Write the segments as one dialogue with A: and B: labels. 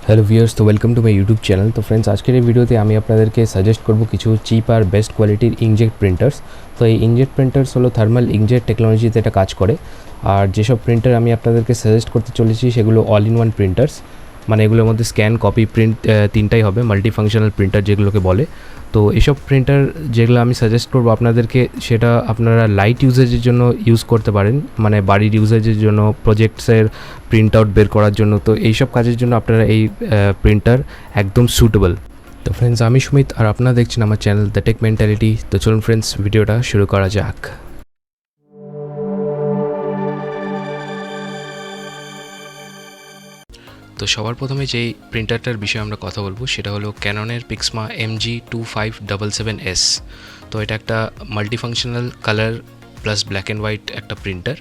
A: Hello viewers, তো welcome to my YouTube channel. তো friends, আজকের এই ভিডিওতে আমি আপনাদেরকে সাজেস্ট করব কিছু চিপ আর বেস্ট কোয়ালিটির ইnkjet প্রিন্টার্স। তো এই ইnkjet প্রিন্টার্স হলো থার্মাল ইnkjet টেকনোলজিতে এটা কাজ করে। আর যেসব প্রিন্টার আমি আপনাদেরকে সাজেস্ট করতে চলেছি সেগুলো অল ইন ওয়ান প্রিন্টার্স, মানে এগুলোর মধ্যে স্ক্যান, কপি, প্রিন্ট তিনটাই হবে, মাল্টি ফাংশনাল প্রিন্টার যেগুলোকে বলে। তো এসব প্রিন্টার যেগুলো আমি সাজেস্ট করবো আপনাদেরকে, সেটা আপনারা লাইট ইউজেজের জন্য ইউজ করতে পারেন, মানে বাড়ির ইউজেজের জন্য, প্রজেক্টসের প্রিন্ট আউট বের করার জন্য। তো এইসব কাজের জন্য আপনারা এই প্রিন্টার একদম সুটেবল। তো ফ্রেন্ডস, আমি সুমিত আর আপনারা দেখছেন আমার চ্যানেল দ্য টেক মেন্টালিটি। তো চলুন ফ্রেন্ডস, ভিডিওটা শুরু করা যাক। তো সবার প্রথমে যেই প্রিন্টারটার বিষয়ে আমরা কথা বলবো সেটা হলো ক্যাননের পিক্সমা MG2577S। তো এটা একটা multifunctional colour plus black and white একটা প্রিন্টার।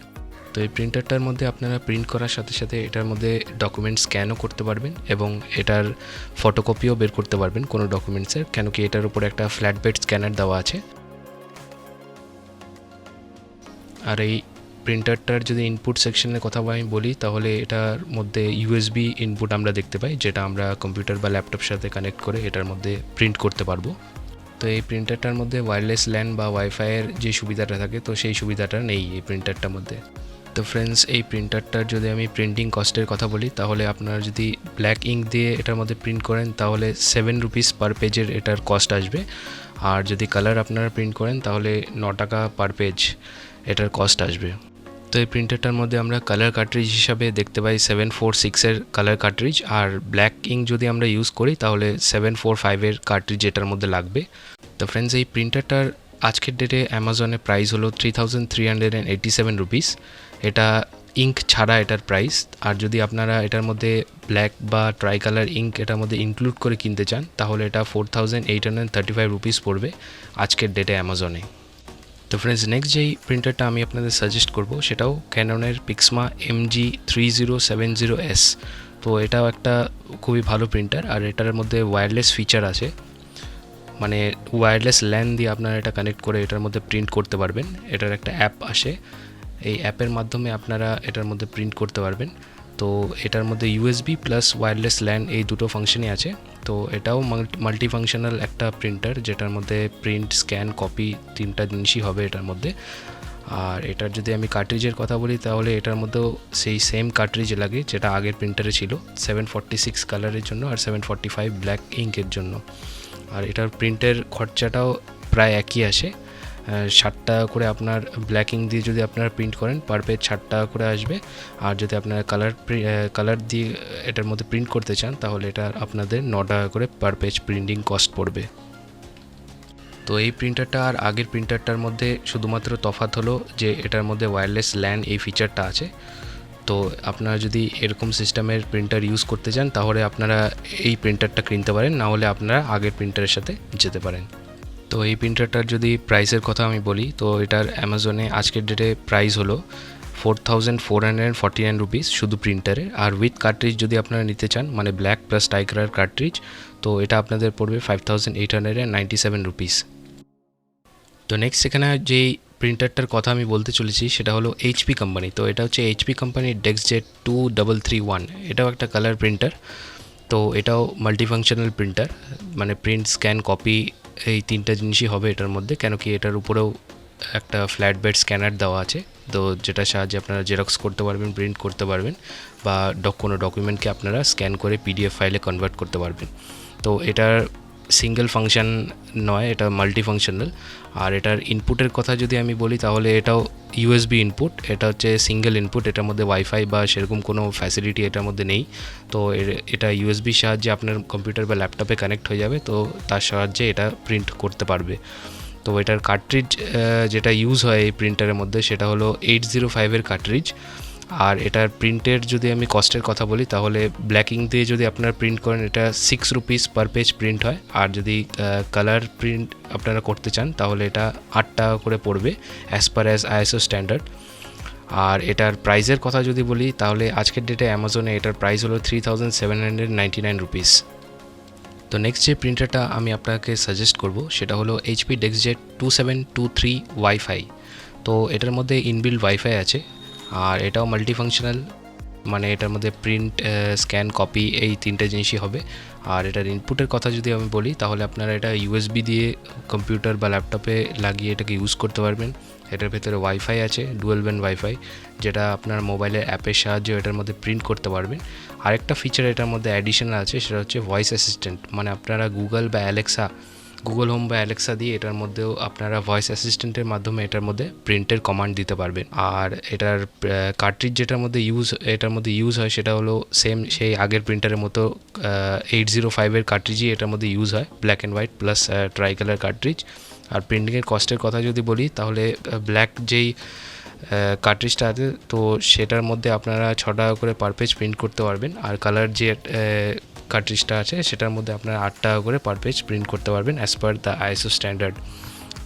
A: তো এই প্রিন্টারটার মধ্যে আপনারা প্রিন্ট করার সাথে সাথে এটার মধ্যে ডকুমেন্ট স্ক্যানও করতে পারবেন এবং এটার ফটোকপিও বের করতে পারবেন কোনো ডকুমেন্টসের, কেন কি এটার উপরে একটা ফ্ল্যাট বেড স্ক্যানার দেওয়া আছে। আর এই প্রিন্টারটার যদি ইনপুট সেকশনের কথা আমি বলি, তাহলে এটার মধ্যে USB ইনপুট আমরা দেখতে পাই, যেটা আমরা কম্পিউটার বা ল্যাপটপ সাথে কানেক্ট করে এটার মধ্যে প্রিন্ট করতে পারবো। তো এই প্রিন্টারটার মধ্যে ওয়্যারলেস ল্যান বা ওয়াইফাইয়ের যে সুবিধাটা থাকে, তো সেই সুবিধাটা নেই এই প্রিন্টারটার মধ্যে। তো ফ্রেন্ডস, এই প্রিন্টারটার যদি আমি প্রিন্টিং কস্টের কথা বলি, তাহলে আপনারা যদি ব্ল্যাক ইঙ্ক দিয়ে এটার মধ্যে প্রিন্ট করেন তাহলে 7 রুপিস পার পেজের এটার কস্ট আসবে। আর যদি কালার আপনারা প্রিন্ট করেন তাহলে 9 টাকা পার পেজ এটার কস্ট আসবে। তো এই প্রিন্টারটার মধ্যে আমরা কালার কার্ট্রিজ হিসাবে দেখতে পাই 746-এর কালার কার্ট্রিজ, আর ব্ল্যাক ইঙ্ক যদি আমরা ইউজ করি তাহলে 745-এর কার্ট্রিজ এটার মধ্যে লাগবে। তো ফ্রেন্ডস, এই প্রিন্টারটার আজকের ডেটে অ্যামাজনে প্রাইস হলো 3387 রুপিস। এটা ইঙ্ক ছাড়া এটার প্রাইস। আর যদি আপনারা এটার মধ্যে ব্ল্যাক বা ট্রাই কালার ইঙ্ক এটার মধ্যে ইনক্লুড করে কিনতে চান তাহলে এটা 4835 রুপিস পড়বে আজকের ডেটে অ্যামাজনে। তো ফ্রেন্ডস, নেক্সট যেই প্রিন্টারটা আমি আপনাদের সাজেস্ট করব সেটাও ক্যাননের পিক্সমা MG3070S। তো এটাও একটা খুবই ভালো প্রিন্টার, আর এটার মধ্যে ওয়্যারলেস ফিচার আছে, মানে ওয়্যারলেস ল্যান দিয়ে আপনারা এটা কানেক্ট করে এটার মধ্যে প্রিন্ট করতে পারবেন। এটার একটা অ্যাপ আসে, এই অ্যাপের মাধ্যমে আপনারা এটার মধ্যে প্রিন্ট করতে পারবেন। তো এটার মধ্যে USB প্লাস ওয়্যারলেস ল্যান এই দুটো ফাংশনই আছে। তো এটাও মাল্টি ফাংশনাল একটা প্রিন্টার, যেটার মধ্যে প্রিন্ট, স্ক্যান, কপি তিনটা জিনিসই হবে এটার মধ্যে। আর এটার যদি আমি কার্ট্রিজের কথা বলি তাহলে এটার মধ্যেও সেই সেম কার্ট্রিজ লাগে যেটা আগের প্রিন্টারে ছিল, 746 কালারের জন্য আর 745 ব্ল্যাক ইঙ্কের জন্য। আর এটার প্রিন্টের খরচাটাও প্রায় একই আসে, 60 টাকা করে আপনার ব্ল্যাক ইঙ্ক দিয়ে যদি আপনারা প্রিন্ট করেন পার পেজ 60 টাকা করে আসবে। আর যদি আপনারা কালার দিয়ে এটার মধ্যে প্রিন্ট করতে চান তাহলে এটা আপনাদের 9 টাকা করে পার পেজ প্রিন্টিং কস্ট পড়বে। তো এই প্রিন্টারটা আর আগের প্রিন্টারটার মধ্যে শুধুমাত্র তফাৎ হলো যে এটার মধ্যে ওয়্যারলেস ল্যান এই ফিচারটা আছে। তো আপনারা যদি এরকম সিস্টেমের প্রিন্টার ইউজ করতে চান তাহলে আপনারা এই প্রিন্টারটা কিনতে পারেন, না হলে আপনারা আগের প্রিন্টারের সাথে যেতে পারেন। তো এই প্রিন্টারটার যদি প্রাইসের কথা আমি বলি, তো এটার অ্যামাজনে আজকের ডেটে প্রাইস হলো 4449 রুপিস শুধু প্রিন্টারের। আর উইথ কার্ট্রিজ যদি আপনারা নিতে চান, মানে ব্ল্যাক প্লাস টাইকার কার্ট্রিজ, তো এটা আপনাদের পড়বে 5897 রুপিস। তো নেক্সট এখানে যেই প্রিন্টারটার কথা আমি বলতে চলেছি সেটা হলো HP কোম্পানি। তো এটা হচ্ছে HP কোম্পানির ডেস্কজেট 2331। এটাও একটা কালার প্রিন্টার। তো এটাও মাল্টিফাংশনাল প্রিন্টার, মানে প্রিন্ট, স্ক্যান, কপি এই তিনটা জিনিসই হবে এটার মধ্যে, কেন কি এটার উপরেও একটা ফ্ল্যাট বেড স্ক্যানার দেওয়া আছে। তো যেটার সাহায্যে আপনারা জেরক্স করতে পারবেন, প্রিন্ট করতে পারবেন, বা কোনো ডকুমেন্টকে আপনারা স্ক্যান করে PDF ফাইলে কনভার্ট করতে পারবেন। তো এটার সিঙ্গেল ফাংশন নয়, এটা মাল্টি ফাংশনাল। আর এটার ইনপুটের কথা যদি আমি বলি তাহলে এটাও USB ইনপুট, এটা হচ্ছে সিঙ্গেল ইনপুট, এটার মধ্যে ওয়াইফাই বা সেরকম কোনো ফ্যাসিলিটি এটার মধ্যে নেই। তো এটা USB সাহায্যে আপনার কম্পিউটার বা ল্যাপটপে কানেক্ট হয়ে যাবে, তো তার সাহায্যে এটা প্রিন্ট করতে পারবে। তো এটার কার্ট্রিজ যেটা ইউজ হয় এই প্রিন্টারের মধ্যে সেটা হলো 805-এর কার্ট্রিজ। আর এটার প্রিন্টের যদি আমি কস্টের কথা বলি তাহলে ব্ল্যাক ইঙ্ক দিয়ে যদি আপনারা প্রিন্ট করেন এটা 6 রুপিস পার পেজ প্রিন্ট হয়। আর যদি কালার প্রিন্ট আপনারা করতে চান তাহলে এটা 8 টাকা করে পড়বে অ্যাজ পার ISO স্ট্যান্ডার্ড। আর এটার প্রাইসের কথা যদি বলি তাহলে আজকের ডেটে অ্যামাজনে এটার প্রাইস হলো 3799 রুপিস। তো নেক্সট যে প্রিন্টারটা আমি আপনাকে সাজেস্ট করব সেটা হলো HP ডেস্কজেট 2723 ওয়াইফাই। তো এটার মধ্যে ইনবিল্ট ওয়াইফাই আছে, আর এটাও মাল্টিফাংশনাল মানে এটার মধ্যে প্রিন্ট, স্ক্যান, কপি এই 3টে জিনিসই হবে। আর এটার ইনপুটের কথা যদি আমি বলি তাহলে আপনারা এটা ইউএসবি দিয়ে কম্পিউটার বা ল্যাপটপে লাগিয়ে এটাকে ইউজ করতে পারবেন। এটার ভেতরে ওয়াইফাই আছে, ডুয়েল ব্যান্ড ওয়াইফাই, যেটা আপনার মোবাইলের অ্যাপের সাহায্যে এটার মধ্যে প্রিন্ট করতে পারবেন। আরেকটা ফিচার এটার মধ্যে অ্যাডিশনাল আছে, সেটা হচ্ছে ভয়েস অ্যাসিস্ট্যান্ট। মানে আপনারা গুগল হোম বা অ্যালেক্সা দিয়ে এটার মধ্যেও আপনারা ভয়েস অ্যাসিস্ট্যান্টের মাধ্যমে এটার মধ্যে প্রিন্টের কমান্ড দিতে পারবেন। আর এটার কার্ট্রিজ এটার মধ্যে ইউজ হয় সেটা হলো সেম সেই আগের প্রিন্টারের মতো 805-এর কার্ট্রিজই এটার মধ্যে ইউজ হয়, black and white plus tri colour cartridge. আর প্রিন্টিংয়ের কস্টের কথা যদি বলি তাহলে ব্ল্যাক যেই কার্ট্রিজটা আছে তো সেটার মধ্যে আপনারা 6 টাকা করে পার পেজ প্রিন্ট করতে পারবেন। আর কালার যে কার্ট্রিজটা আছে সেটার মধ্যে আপনারা 8 টাকা করে পার পেজ প্রিন্ট করতে পারবেন as per the ISO standard.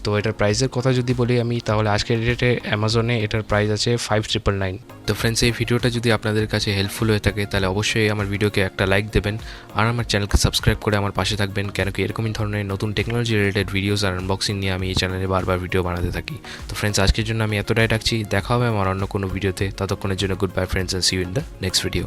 A: তো এটার প্রাইসের কথা যদি বলি আমি তাহলে আজকের ডেটে অ্যামাজনে এটার প্রাইস আছে 5999। তো ফ্রেন্ডস, এই ভিডিওটা যদি আপনাদের কাছে হেল্পফুল হয়ে থাকে তাহলে অবশ্যই আমার ভিডিওকে একটা লাইক দেবেন আর আমার চ্যানেলকে সাবস্ক্রাইব করে আমার পাশে থাকবেন, কেন কি এরকমই ধরনের নতুন টেকনোলজি রিলেটেড ভিডিওস আর আনবক্সিং নিয়ে আমি এই চ্যানেলে বারবার ভিডিও বানাতে থাকি। তো ফ্রেন্ডস, আজকের জন্য আমি এতটাই রাখছি, দেখা হবে আমার অন্য কোনো ভিডিওতে। ততক্ষণের জন্য good bye friends, and see you in the next video.